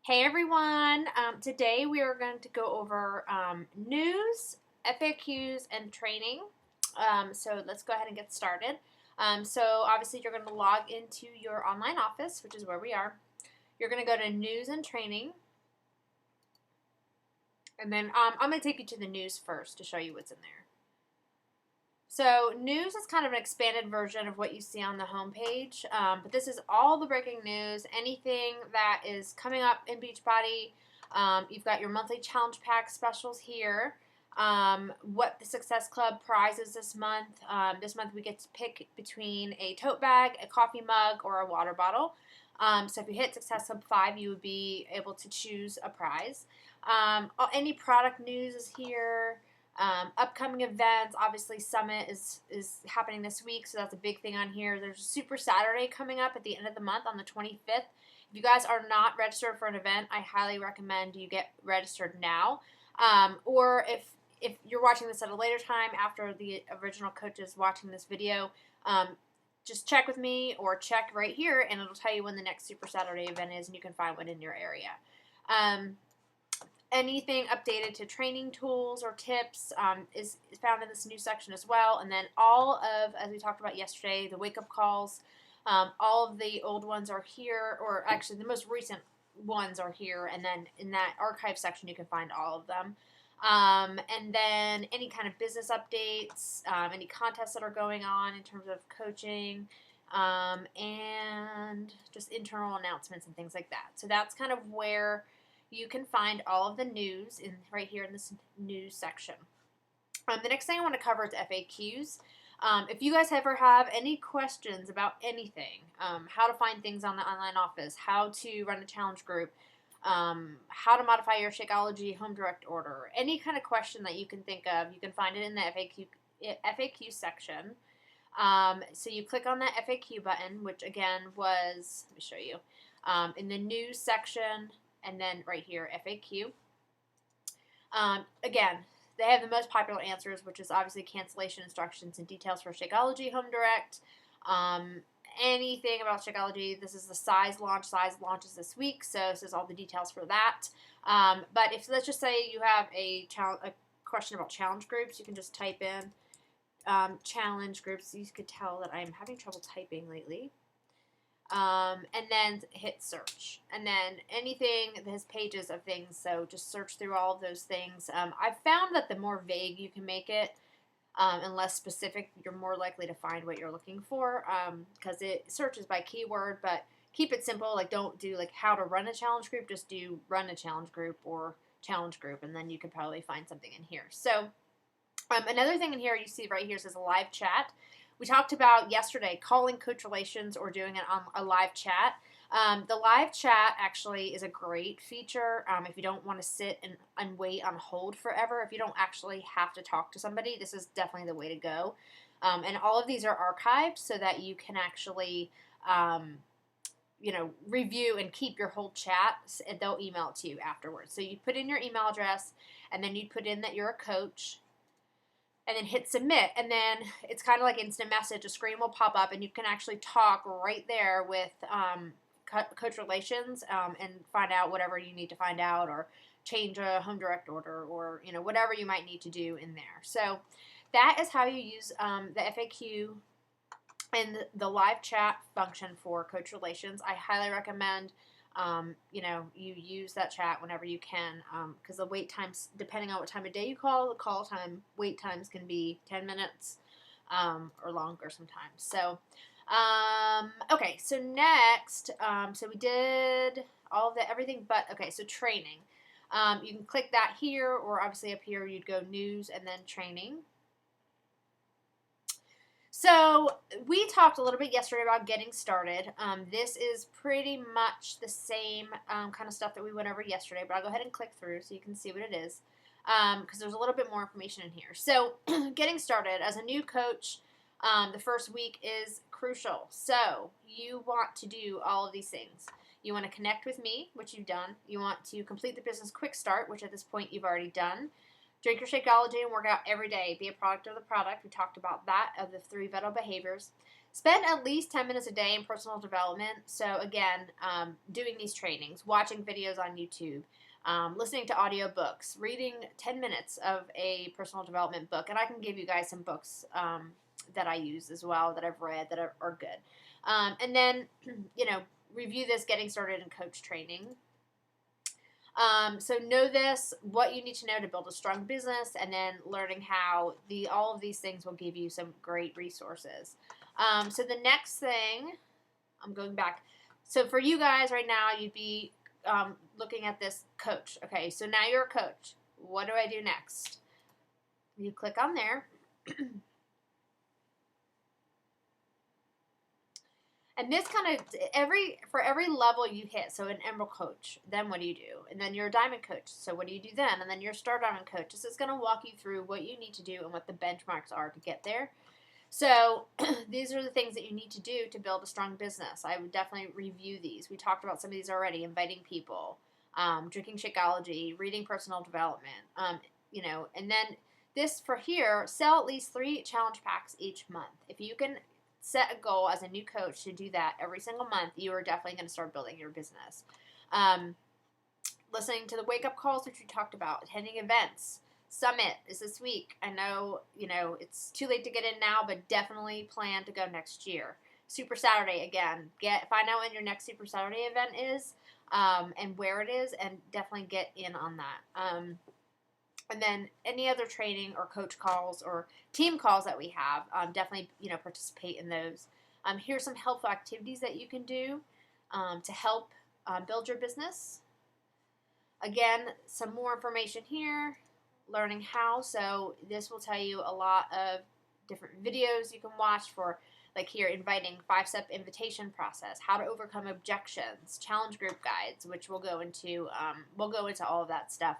Hey everyone! Today we are going to go over news, FAQs, and training. So let's go ahead and get started. So obviously you're going to log into your online office, which is where we are. You're going to go to news and training. And then I'm going to take you to the news first to show you what's in there. So news is kind of an expanded version of what you see on the homepage, but this is all the breaking news, anything that is coming up in Beachbody. You've got your monthly challenge pack specials here. What the Success Club prizes this month. This month we get to pick between a tote bag, a coffee mug, or a water bottle. So if you hit Success Club 5, you would be able to choose a prize. Any product news is here. Upcoming events, obviously Summit is happening this week, so that's a big thing on here. There's a Super Saturday coming up at the end of the month on the 25th. If you guys are not registered for an event, I highly recommend you get registered now. Or if you're watching this at a later time after the original coach is watching this video, just check with me or check right here, and it'll tell you when the next Super Saturday event is, and you can find one in your area. Anything updated to training tools or tips is found in this new section as well. And then all of, as we talked about yesterday, the wake-up calls, all of the old ones are here, or actually the most recent ones are here. And then in that archive section, you can find all of them. And then any kind of business updates, any contests that are going on in terms of coaching, and just internal announcements and things like that. So that's kind of where you can find all of the news right here in this news section. The next thing I want to cover is FAQs. If you guys ever have any questions about anything, how to find things on the online office, how to run a challenge group, how to modify your Shakeology home direct order, any kind of question that you can think of, you can find it in the FAQ section. So you click on that FAQ button, which again was, let me show you, in the news section, and then right here, FAQ. Again, they have the most popular answers, which is obviously cancellation instructions and details for Shakeology Home Direct. Anything about Shakeology, this is the size launch. Size launches this week, so this is all the details for that. But if, let's just say you have a question about challenge groups, you can just type in challenge groups. You could tell that I'm having trouble typing lately. And then hit search, and then anything that has pages of things, so just search through all of those things. I've found that the more vague you can make it, and less specific, you're more likely to find what you're looking for, because it searches by keyword. But keep it simple, like don't do like how to run a challenge group, just do run a challenge group or challenge group, and then you can probably find something in here. So another thing in here you see right here says a live chat. We talked about yesterday calling Coach Relations or doing it on a live chat. The live chat actually is a great feature if you don't want to sit and wait on hold forever. If you don't actually have to talk to somebody, this is definitely the way to go. And all of these are archived so that you can actually review and keep your whole chat, and they'll email it to you afterwards. So you put in your email address, and then you put in that you're a coach, and then hit submit, and then it's kind of like instant message. A screen will pop up, and you can actually talk right there with Coach Relations, and find out whatever you need to find out, or change a home direct order, or whatever you might need to do in there. So that is how you use the FAQ and the live chat function for Coach Relations. I highly recommend you use that chat whenever you can, because the wait times, depending on what time of day you call, the call time, wait times can be 10 minutes or longer sometimes. So, okay, so next, so we did all of everything, but okay, so training. You can click that here, or obviously up here you'd go news and then training. So we talked a little bit yesterday about getting started. This is pretty much the same kind of stuff that we went over yesterday, but I'll go ahead and click through so you can see what it is, because there's a little bit more information in here. So getting started as a new coach, the first week is crucial. So you want to do all of these things. You want to connect with me, which you've done. You want to complete the business quick start, which at this point you've already done. Drink your Shakeology and work out every day. Be a product of the product. We talked about that, of the 3 vital behaviors. Spend at least 10 minutes a day in personal development. So, again, doing these trainings, watching videos on YouTube, listening to audiobooks, reading 10 minutes of a personal development book. And I can give you guys some books that I use as well that I've read that are good. And then, review this getting started in coach training. So know this, what you need to know to build a strong business, and then learning how all of these things will give you some great resources. So the next thing, I'm going back. So for you guys right now, you'd be looking at this coach. Okay, so now you're a coach. What do I do next? You click on there. And this kind of, for every level you hit, so an emerald coach, then what do you do? And then you're a diamond coach, so what do you do then? And then you're a star diamond coach. This is going to walk you through what you need to do and what the benchmarks are to get there. So these are the things that you need to do to build a strong business. I would definitely review these. We talked about some of these already, inviting people, drinking Shakeology, reading personal development, and then this for here, sell at least 3 challenge packs each month. If you can set a goal as a new coach to do that every single month, you are definitely going to start building your business. Listening to the wake-up calls, which we talked about, attending events. Summit is this week. I know, it's too late to get in now, but definitely plan to go next year. Super Saturday, again. Find out when your next Super Saturday event is, and where it is, and definitely get in on that. And then any other training or coach calls or team calls that we have, definitely, participate in those. Here's some helpful activities that you can do to help build your business. Again, some more information here, learning how. So this will tell you a lot of different videos you can watch for, like here, inviting 5-step invitation process, how to overcome objections, challenge group guides, which we'll go into all of that stuff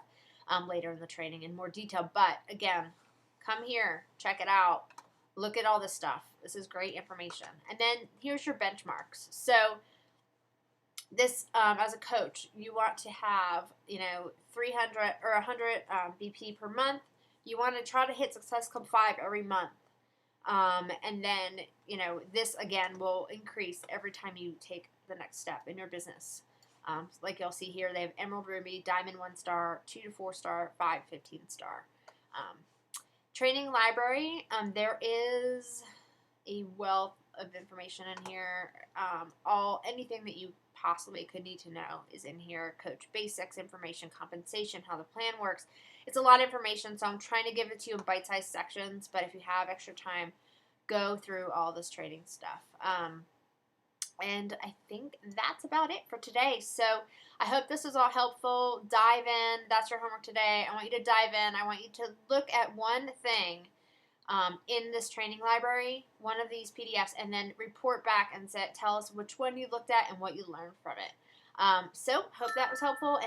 later in the training in more detail. But again, come here, check it out, look at all this stuff. This is great information. And then here's your benchmarks. So this, as a coach, you want to have 300 or 100 BP per month. You want to try to hit Success Club 5 every month. And then this again will increase every time you take the next step in your business. Like you'll see here, they have Emerald, Ruby, Diamond 1 star, 2 to 4 star, 5, 15 star. Training library, there is a wealth of information in here. Anything that you possibly could need to know is in here. Coach basics, information, compensation, how the plan works. It's a lot of information, so I'm trying to give it to you in bite-sized sections, but if you have extra time, go through all this training stuff. And I think that's about it for today. So I hope this was all helpful. Dive in. That's your homework today. I want you to dive in. I want you to look at one thing in this training library, one of these PDFs, and then report back and tell us which one you looked at and what you learned from it. So hope that was helpful. And